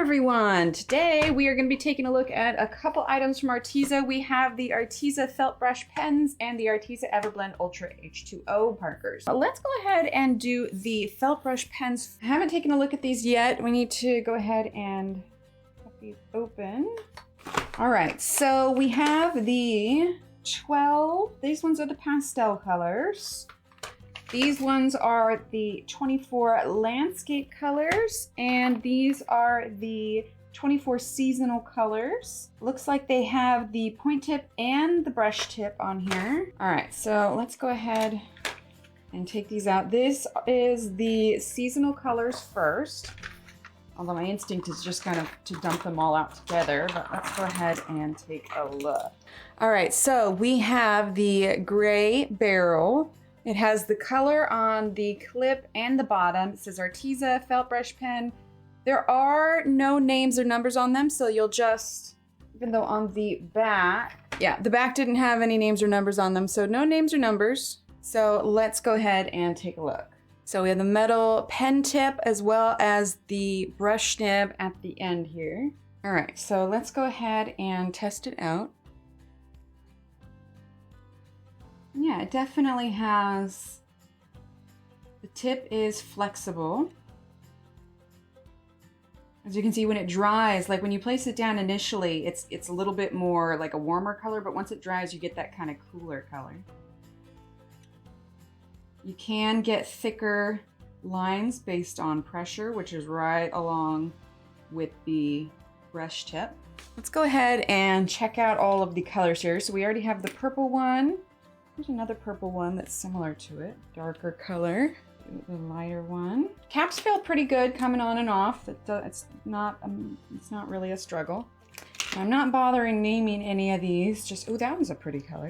everyone! Today we are going to be taking a look at a couple items from Arteza. We have the Arteza felt brush pens and the Arteza Everblend H2O Markers. Let's go ahead and do the felt brush pens. I haven't taken a look at these yet. We need to go ahead and cut these open. All right, so we have the 12. These ones are the pastel colors. These ones are the 24 landscape colors, and these are the 24 seasonal colors. Looks like they have the point tip and the brush tip on here. All right, so let's go ahead and take these out. This is the seasonal colors first, although my instinct is just kind of to dump them all out together, but let's go ahead and take a look. All right, so we have the gray barrel. It has the color on the clip and the bottom. It says Arteza felt brush pen. There are no names or numbers on them, so you'll just, even though on the back, yeah, the back didn't have any names or numbers on them, so no names or numbers. So let's go ahead and take a look. So we have the metal pen tip as well as the brush nib at the end here. All right, so let's go ahead and test it out. Yeah, it definitely has, the tip is flexible. As you can see, when it dries, like when you place it down initially, it's a little bit more like a warmer color, but once it dries, you get that kind of cooler color. You can get thicker lines based on pressure, which is right along with the brush tip. Let's go ahead and check out all of the colors here. So we already have the purple one. There's another purple one that's similar to it. Darker color, the lighter one. Caps feel pretty good coming on and off. It's not really a struggle. I'm not bothering naming any of these. Just, oh, that one's a pretty color.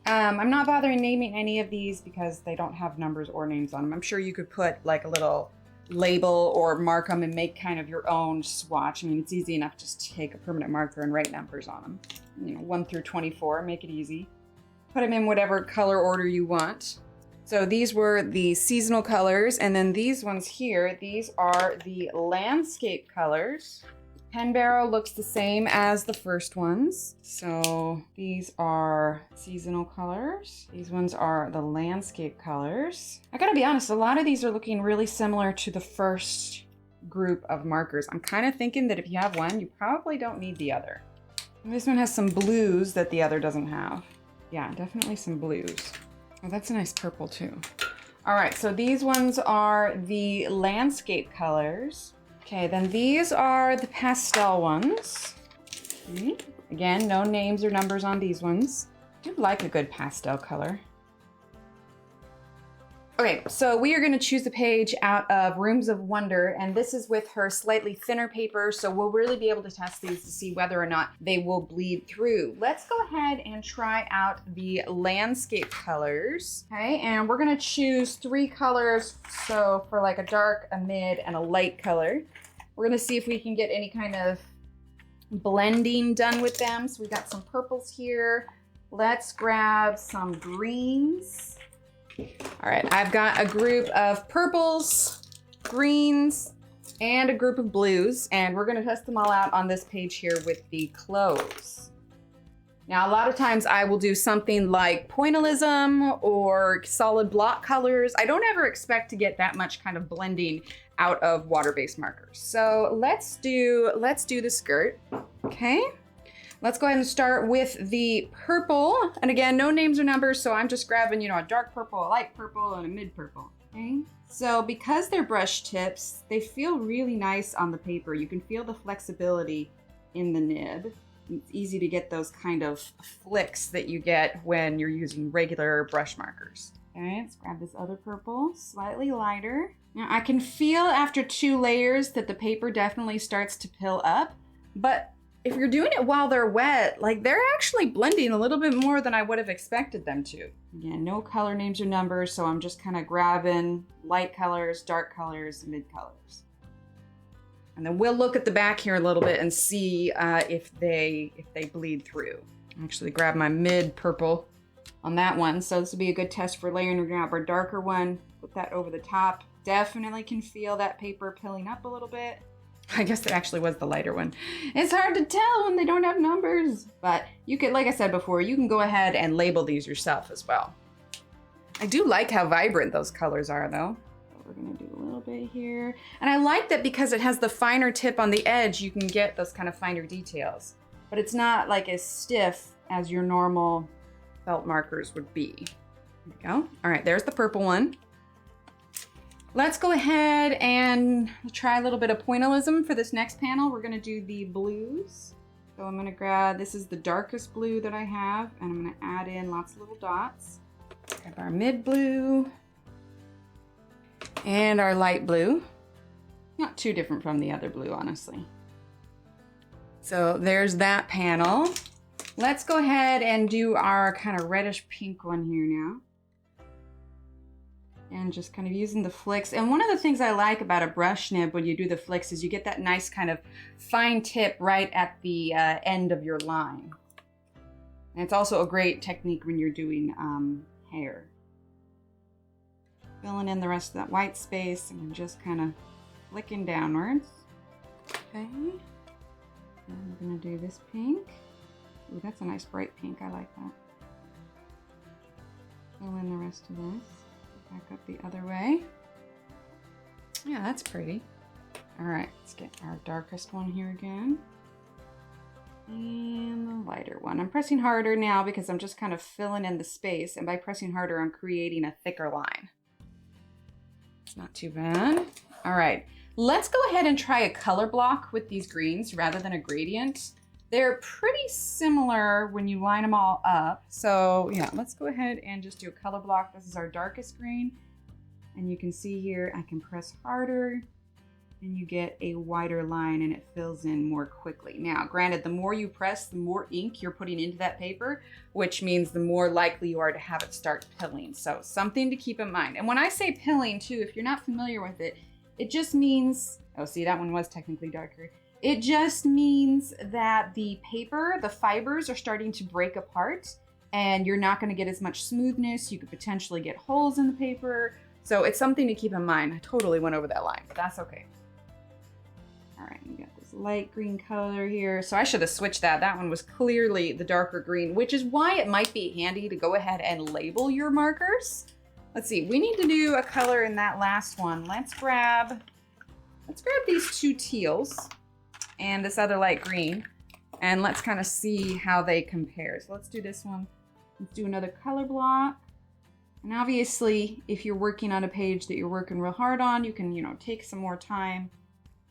I'm not bothering naming any of these because they don't have numbers or names on them. I'm sure you could put like a little label or mark them and make kind of your own swatch. I mean, it's easy enough just to take a permanent marker and write numbers on them. You know, 1 through 24, make it easy. Put them in whatever color order you want. So these were the seasonal colors, and then these ones here, these are the landscape colors. Pen barrel looks the same as the first ones. So these are seasonal colors. These ones are the landscape colors. I gotta be honest, a lot of these are looking really similar to the first group of markers. I'm kind of thinking that if you have one, you probably don't need the other. And this one has some blues that the other doesn't have. Yeah, definitely some blues. Oh, that's a nice purple too. All right, so these ones are the landscape colors. Okay, then these are the pastel ones. Again, no names or numbers on these ones. I do like a good pastel color. Okay, so we are gonna choose a page out of Rooms of Wonder, and this is with her slightly thinner paper, so we'll really be able to test these to see whether or not they will bleed through. Let's go ahead and try out the landscape colors. Okay, and we're gonna choose 3 colors, so for like a dark, a mid, and a light color. We're gonna see if we can get any kind of blending done with them. So we got some purples here. Let's grab some greens. All right, I've got a group of purples, greens, and a group of blues, and we're gonna test them all out on this page here with the clothes. Now, a lot of times I will do something like pointillism or solid block colors. I don't ever expect to get that much kind of blending out of water-based markers. So let's do the skirt, okay? Let's go ahead and start with the purple. And again, no names or numbers, so I'm just grabbing, you know, a dark purple, a light purple, and a mid purple, okay? So because they're brush tips, they feel really nice on the paper. You can feel the flexibility in the nib. It's easy to get those kind of flicks that you get when you're using regular brush markers. Okay, let's grab this other purple, slightly lighter. Now I can feel after 2 layers that the paper definitely starts to pill up, but if you're doing it while they're wet, like they're actually blending a little bit more than I would have expected them to. Again, no color names or numbers, so I'm just kind of grabbing light colors, dark colors, mid colors. And then we'll look at the back here a little bit and see if they bleed through. Actually grab my mid purple on that one. So this will be a good test for layering. We're gonna grab our darker one, put that over the top. Definitely can feel that paper pilling up a little bit. I guess it actually was the lighter one. It's hard to tell when they don't have numbers, but you can, like I said before, you can go ahead and label these yourself as well. I do like how vibrant those colors are though. So we're gonna do a little bit here. And I like that because it has the finer tip on the edge, you can get those kind of finer details, but it's not like as stiff as your normal felt markers would be. There we go. All right, there's the purple one. Let's go ahead and try a little bit of pointillism for this next panel. We're gonna do the blues. So I'm gonna grab, this is the darkest blue that I have, and I'm gonna add in lots of little dots. Grab our mid blue and our light blue. Not too different from the other blue, honestly. So there's that panel. Let's go ahead and do our kind of reddish pink one here now. And just kind of using the flicks. And one of the things I like about a brush nib when you do the flicks is you get that nice kind of fine tip right at the end of your line. And it's also a great technique when you're doing hair. Filling in the rest of that white space and just kind of flicking downwards. Okay. And we're gonna do this pink. Ooh, that's a nice bright pink, I like that. Fill in the rest of this. Back up the other way. Yeah, that's pretty. All right, let's get our darkest one here again. And the lighter one. I'm pressing harder now because I'm just kind of filling in the space, and by pressing harder, I'm creating a thicker line. It's not too bad. All right, let's go ahead and try a color block with these greens rather than a gradient. They're pretty similar when you line them all up. So yeah, let's go ahead and just do a color block. This is our darkest green. And you can see here, I can press harder and you get a wider line and it fills in more quickly. Now, granted, the more you press, the more ink you're putting into that paper, which means the more likely you are to have it start pilling. So something to keep in mind. And when I say pilling too, if you're not familiar with it, it just means, oh, see, that one was technically darker. It just means that the paper, the fibers are starting to break apart and you're not going to get as much smoothness. You could potentially get holes in the paper. So it's something to keep in mind. I totally went over that line, but that's okay. All right, we got this light green color here. So I should have switched that. That one was clearly the darker green, which is why it might be handy to go ahead and label your markers. Let's see, we need to do a color in that last one. Let's grab these two teals and this other light green, and let's kind of see how they compare. So let's do this one. Let's do another color block. And obviously, if you're working on a page that you're working real hard on, you can, take some more time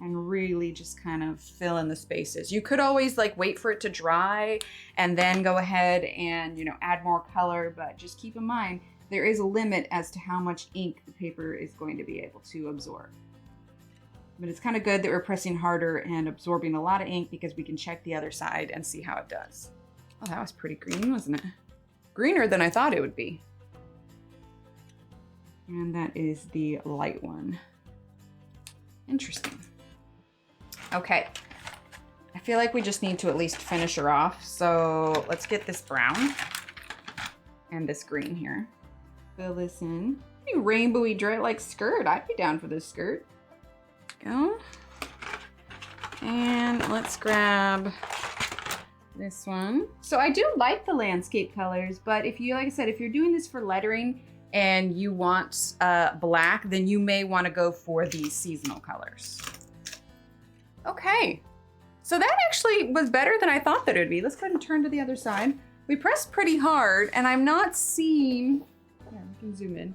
and really just kind of fill in the spaces. You could always like wait for it to dry and then go ahead and, add more color, but just keep in mind, there is a limit as to how much ink the paper is going to be able to absorb. But it's kind of good that we're pressing harder and absorbing a lot of ink because we can check the other side and see how it does. Oh, that was pretty green, wasn't it? Greener than I thought it would be. And that is the light one. Interesting. Okay. I feel like we just need to at least finish her off. So let's get this brown and this green here. Fill this in. Pretty rainbowy, like skirt. I'd be down for this skirt. Go. And let's grab this one. So I do like the landscape colors, but if you, like I said, if you're doing this for lettering and you want black, then you may want to go for these seasonal colors. Okay, so that actually was better than I thought that it would be. Let's go ahead and turn to the other side. We pressed pretty hard and I'm not seeing, yeah, we can zoom in.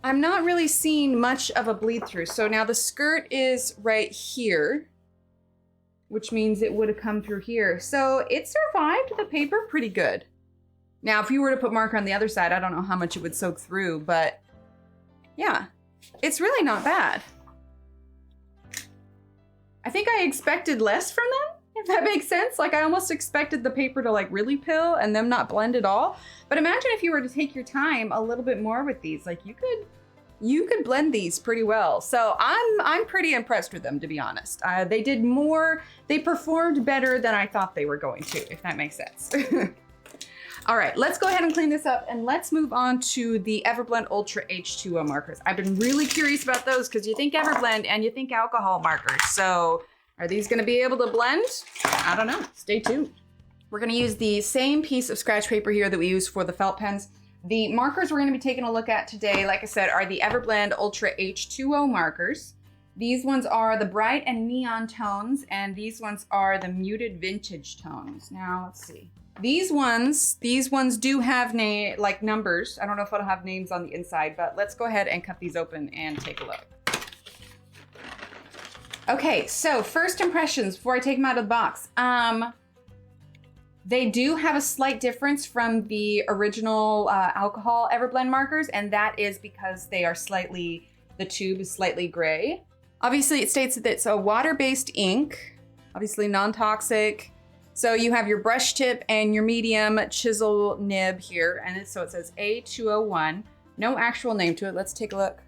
I'm not really seeing much of a bleed through. So now the skirt is right here, which means it would have come through here. So it survived the paper pretty good. Now, if you were to put marker on the other side, I don't know how much it would soak through, but yeah, it's really not bad. I think I expected less from them, if that makes sense. Like I almost expected the paper to like really pill and them not blend at all. But imagine if you were to take your time a little bit more with these, like you could blend these pretty well. So I'm pretty impressed with them, to be honest. They performed better than I thought they were going to, if that makes sense. All right, let's go ahead and clean this up and let's move on to the Everblend Ultra H2O markers. I've been really curious about those because you think Everblend and you think alcohol markers. So are these gonna be able to blend? I don't know, stay tuned. We're gonna use the same piece of scratch paper here that we used for the felt pens. The markers we're gonna be taking a look at today, like I said, are the Everblend Ultra H2O markers. These ones are the bright and neon tones, and these ones are the muted vintage tones. Now, let's see. These ones do have like numbers. I don't know if it'll have names on the inside, but let's go ahead and cut these open and take a look. Okay, so first impressions before I take them out of the box. They do have a slight difference from the original alcohol Everblend markers, and that is because they are the tube is slightly gray. Obviously, it states that it's a water-based ink, obviously non-toxic. So you have your brush tip and your medium chisel nib here, and so it says A201. No actual name to it. Let's take a look.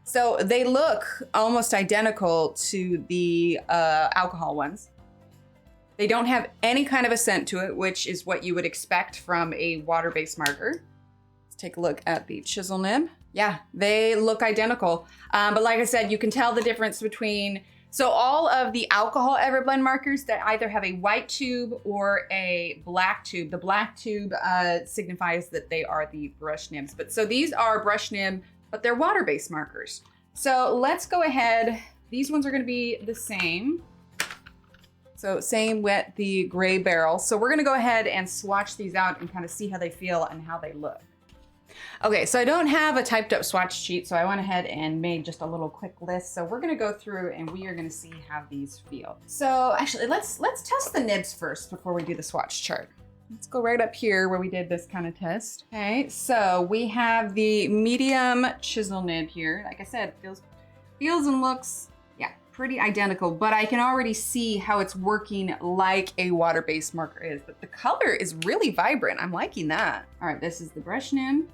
So they look almost identical to the alcohol ones. They don't have any kind of a scent to it, which is what you would expect from a water-based marker. Let's take a look at the chisel nib. Yeah, they look identical. But like I said, you can tell the difference between, so all of the alcohol Everblend markers that either have a white tube or a black tube. The black tube signifies that they are the brush nibs. But so these are brush nib, but they're water-based markers. So let's go ahead. These ones are gonna be the same. So same with the gray barrel. So we're gonna go ahead and swatch these out and kind of see how they feel and how they look. Okay, so I don't have a typed up swatch sheet, so I went ahead and made just a little quick list. So we're gonna go through and we are gonna see how these feel. So actually, let's test the nibs first before we do the swatch chart. Let's go right up here where we did this kind of test. Okay, so we have the medium chisel nib here. Like I said, feels and looks, yeah, pretty identical, but I can already see how it's working like a water-based marker is. But the color is really vibrant. I'm liking that. All right, this is the brush nib.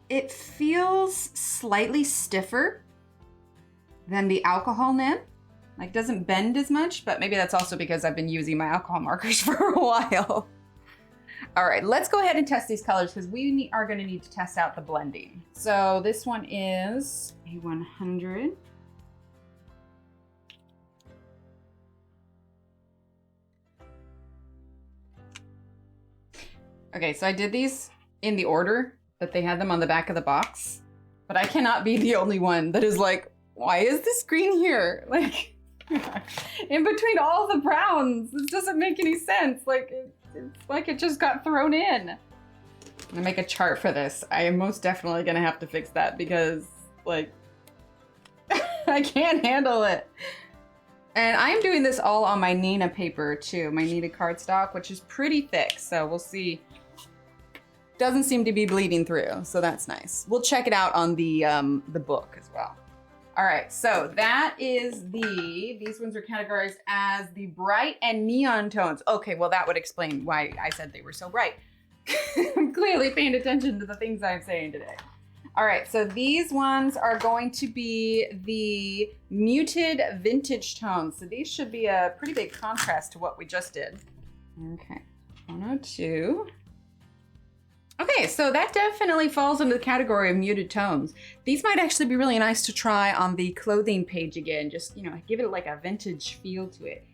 It feels slightly stiffer than the alcohol nib. Like, doesn't bend as much, but maybe that's also because I've been using my alcohol markers for a while. All right, let's go ahead and test these colors because we are gonna need to test out the blending. So this one is a 100. Okay, so I did these in the order that they had them on the back of the box, but I cannot be the only one that is like, why is this green here? Like, in between all the browns, this doesn't make any sense. Like, it's like it just got thrown in. I'm gonna make a chart for this. I am most definitely gonna have to fix that because, like, I can't handle it. And I'm doing this all on my Nina paper too, my Nina cardstock, which is pretty thick, so we'll see. Doesn't seem to be bleeding through, so that's nice. We'll check it out on the book as well. All right, so that is these ones are categorized as the bright and neon tones. Okay, well that would explain why I said they were so bright. I'm clearly paying attention to the things I'm saying today. All right, so these ones are going to be the muted vintage tones. So these should be a pretty big contrast to what we just did. Okay, 102. Okay, so that definitely falls into the category of muted tones. These might actually be really nice to try on the clothing page again, just, you know, give it like a vintage feel to it.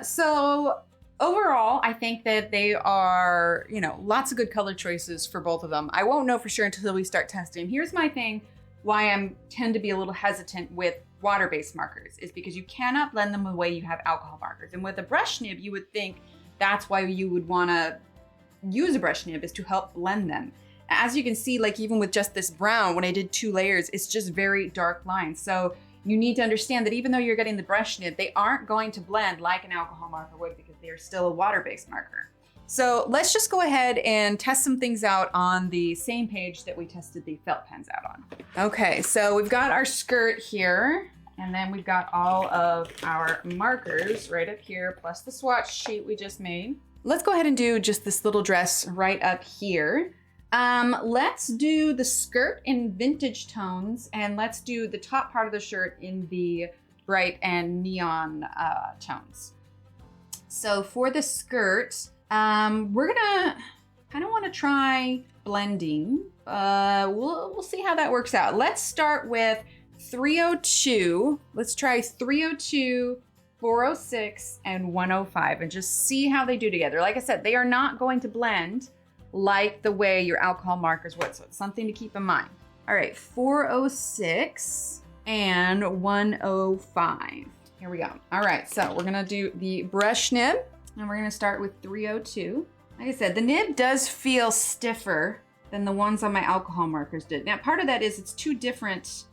So overall, I think that they are, you know, lots of good color choices for both of them. I won't know for sure until we start testing. Here's my thing, why I tend to be a little hesitant with water-based markers is because you cannot blend them the way you have alcohol markers. And with a brush nib, you would think that's why you would wanna use a brush nib is to help blend them. As you can see, like even with just this brown, when I did 2 layers, it's just very dark lines. So you need to understand that even though you're getting the brush nib, they aren't going to blend like an alcohol marker would because they are still a water-based marker. So let's just go ahead and test some things out on the same page that we tested the felt pens out on. Okay, so we've got our skirt here, and then we've got all of our markers right up here, plus the swatch sheet we just made. Let's go ahead and do just this little dress right up here. Let's do the skirt in vintage tones, and let's do the top part of the shirt in the bright and neon tones. So for the skirt, we're gonna kind of want to try blending. We'll see how that works out. Let's start with 302. Let's try 302, 406, and 105 and just see how they do together. Like I said, they are not going to blend like the way your alcohol markers would, so it's something to keep in mind. All right, 406 and 105. Here we go. All right, so we're gonna do the brush nib, and we're gonna start with 302. Like I said, the nib does feel stiffer than the ones on my alcohol markers did. Now, part of that is it's two different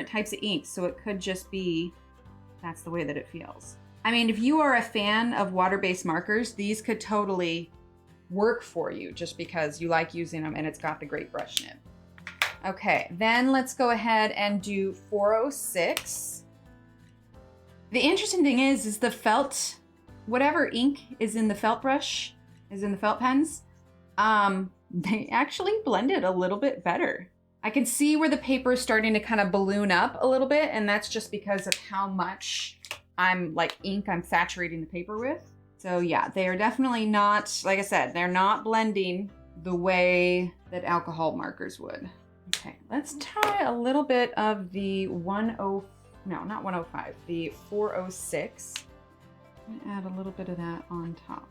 types of ink, so it could just be that's the way that it feels. I mean, if you are a fan of water-based markers, these could totally work for you just because you like using them and it's got the great brush nib. Okay, then let's go ahead and do 406. The interesting thing is the felt, whatever ink is in the felt brush, is in the felt pens, they actually blended a little bit better. I can see where the paper is starting to kind of balloon up a little bit, and that's just because of how much ink I'm saturating the paper with. So yeah, they are definitely not, like I said, they're not blending the way that alcohol markers would. Okay, let's try a little bit of the not 105, the 406. I'm gonna add a little bit of that on top.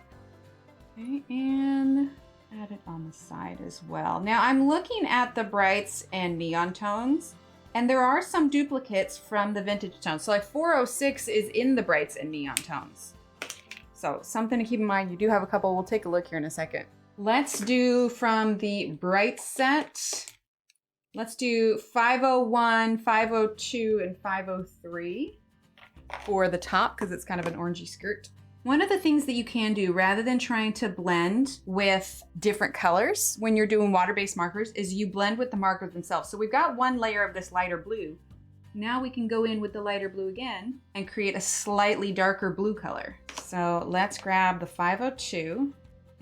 Okay, and add it on the side as well. Now I'm looking at the brights and neon tones, and there are some duplicates from the vintage tones. So like 406 is in the brights and neon tones. So something to keep in mind. You do have a couple. We'll take a look here in a second. Let's do from the bright set. Let's do 501, 502, and 503 for the top because it's kind of an orangey skirt. One of the things that you can do rather than trying to blend with different colors when you're doing water-based markers is you blend with the markers themselves. So we've got one layer of this lighter blue. Now we can go in with the lighter blue again and create a slightly darker blue color. So let's grab the 502.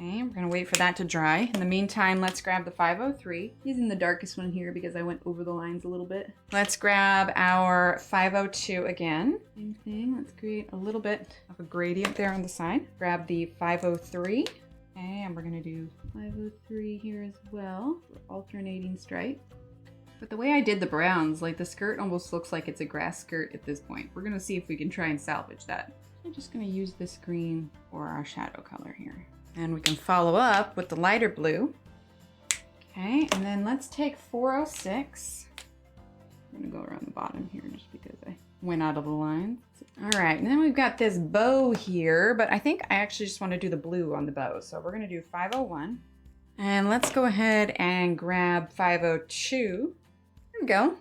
Okay, we're gonna wait for that to dry. In the meantime, let's grab the 503. Using the darkest one here because I went over the lines a little bit. Let's grab our 502 again. Same thing, let's create a little bit of a gradient there on the side. Grab the 503. Okay, and we're gonna do 503 here as well for alternating stripes. But the way I did the browns, like the skirt almost looks like it's a grass skirt at this point. We're gonna see if we can try and salvage that. I'm just gonna use this green for our shadow color here. And we can follow up with the lighter blue. Okay, and then let's take 406. I'm gonna go around the bottom here just because I went out of the line. All right, and then we've got this bow here, but I think I actually just wanna do the blue on the bow. So we're gonna do 501. And let's go ahead and grab 502. There we go.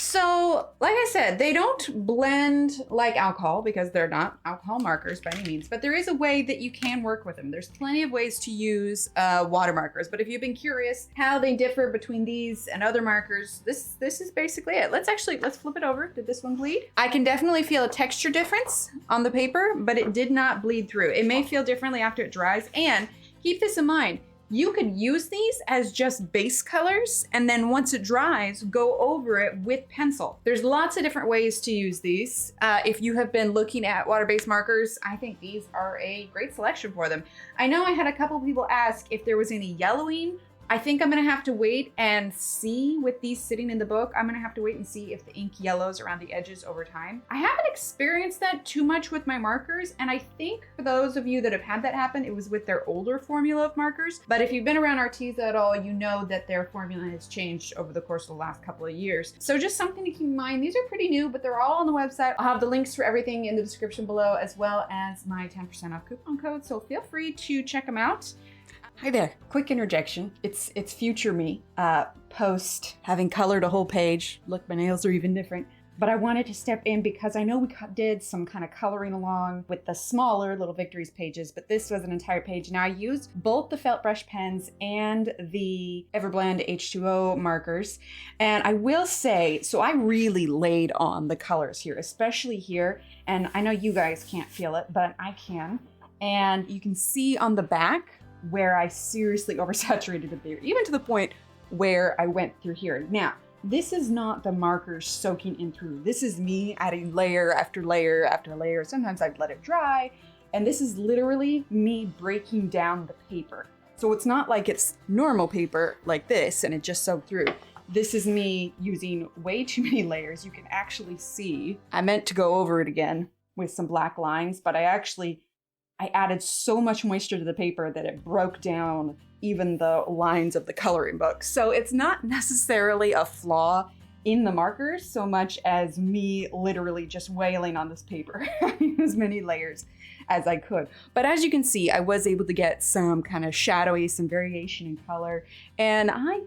So, like I said, they don't blend like alcohol because they're not alcohol markers by any means, but there is a way that you can work with them. There's plenty of ways to use water markers, but if you've been curious how they differ between these and other markers, this is basically it. Let's flip it over. Did this one bleed? I can definitely feel a texture difference on the paper, but it did not bleed through. It may feel differently after it dries, and keep this in mind. You could use these as just base colors, and then once it dries, go over it with pencil. There's lots of different ways to use these. If you have been looking at water-based markers, I think these are a great selection for them. I know I had a couple of people ask if there was any yellowing. I think I'm gonna have to wait and see with these sitting in the book. I'm gonna have to wait and see if the ink yellows around the edges over time. I haven't experienced that too much with my markers, and I think for those of you that have had that happen, it was with their older formula of markers. But if you've been around Arteza at all, you know that their formula has changed over the course of the last couple of years. So just something to keep in mind. These are pretty new, but they're all on the website. I'll have the links for everything in the description below, as well as my 10% off coupon code, so feel free to check them out. Hi there, quick interjection. It's future me, post having colored a whole page. Look, my nails are even different. But I wanted to step in because I know we did some kind of coloring along with the smaller Little Victories pages, but this was an entire page. Now I used both the felt brush pens and the Everblend H2O markers. And I will say, so I really laid on the colors here, especially here. And I know you guys can't feel it, but I can. And you can see on the back, where I seriously oversaturated it there, even to the point where I went through here. Now, this is not the markers soaking in through. This is me adding layer after layer after layer. Sometimes I'd let it dry. And this is literally me breaking down the paper. So it's not like it's normal paper like this and it just soaked through. This is me using way too many layers. You can actually see, I meant to go over it again with some black lines, but I added so much moisture to the paper that it broke down even the lines of the coloring book. So it's not necessarily a flaw in the markers so much as me literally just wailing on this paper, as many layers as I could. But as you can see, I was able to get some kind of shadowy, some variation in color, and I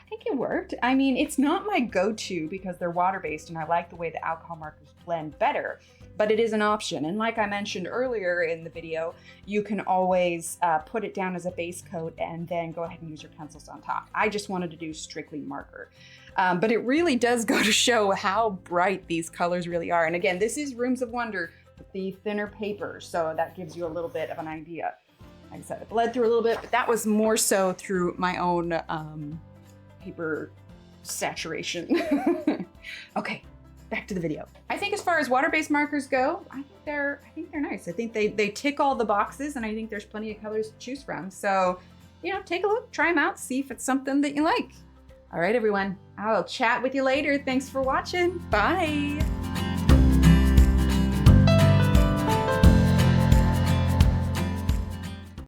think it worked. I mean, it's not my go-to because they're water-based and I like the way the alcohol markers blend better, but it is an option. And like I mentioned earlier in the video, you can always put it down as a base coat and then go ahead and use your pencils on top. I just wanted to do strictly marker. But it really does go to show how bright these colors really are. And again, this is Rooms of Wonder with the thinner paper, so that gives you a little bit of an idea. Like I said, it bled through a little bit, but that was more so through my own paper saturation. Okay, back to the video. I think as far as water-based markers go, I think they're nice. I think they tick all the boxes, and I think there's plenty of colors to choose from. So, you know, take a look, try them out, see if it's something that you like. All right, everyone, I'll chat with you later. Thanks for watching. Bye.